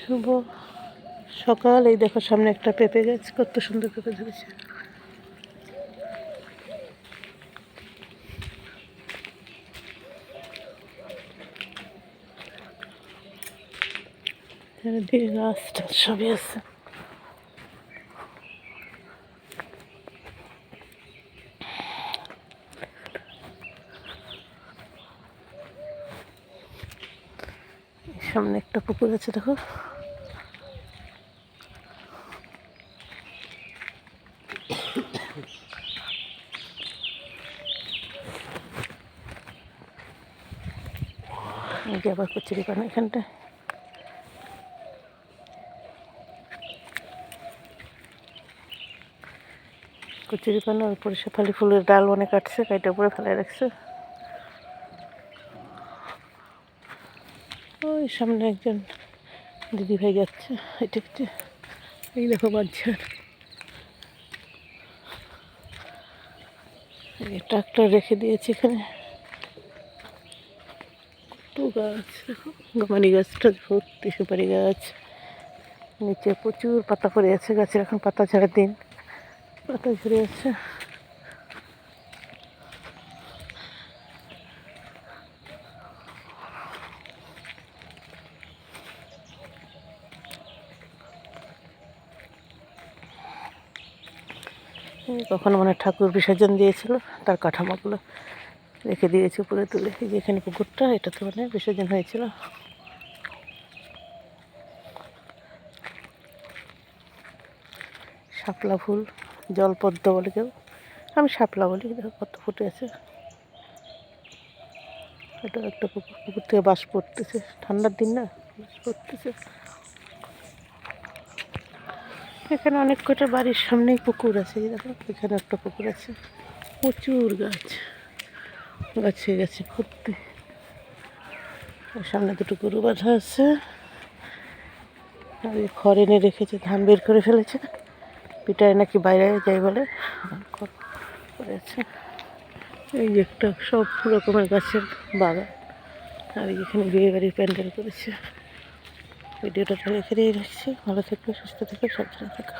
শুভ সকাল। এই দেখো সামনে একটা পেঁপে গাছ, কত সুন্দর পেঁপে ধরেছে। দিয়ে গাছ টাছ সবই আছে। সামনে একটা পুকুর আছে দেখো। আবার কচুরি পানা এখানটা। কচুরি পানার উপরে শেফালি ফুলের ডাল অনেক কাটছে, কাইটা উপরে ফেলে রাখছে। ওই সামনে একজন দিদি ভাই যাচ্ছে হেঁটে হেঁটে। এই দেখো বাচ্চার ট্রাক্টর রেখে দিয়েছে এখানে। কত গাছ দেখো, গমানি গাছটা ভর্তি, সুপারি গাছ। নিচে প্রচুর পাতা পড়ে আছে গাছের, এখন পাতা ঝাড়ার দিন, পাতা ঝরে আছে। কখনো মানে ঠাকুর বিসর্জন দিয়েছিল, তার কাঠামোগুলো রেখে দিয়েছে উপরে তুলে। এই যে এখানে পুকুরটা, এটা তো মানে বিসর্জন হয়েছিল। শাপলা ফুল, জলপদ্ম বলে কেউ, আমি শাপলা বলি। দেখো কত ফুটে আছে। এটা একটা পুকুর, পুকুর থেকে বাঁশ পড়তেছে, ঠান্ডার দিন না, বাঁশ পড়তেছে। এখানে অনেক কটা বাড়ির সামনেই পুকুর আছে। দেখো এখানে একটা পুকুর আছে, প্রচুর গাছ, গাছে গাছে ভর্তি। সামনে দুটো গরু বাঁধা আছে, আর খড় এনে রেখেছে, ধান বের করে ফেলেছে, পিটায় নাকি বাইরে যাই বলে করেছে। এই যে একটা সব রকমের গাছের বাগান। আর এখানে বিয়ে বাড়ির প্যান্ডেল করেছে। ভিডিওটা এখানেই রাখছি। ভালো থেকো, সুস্থ থেকো, সাবধানে থেকো।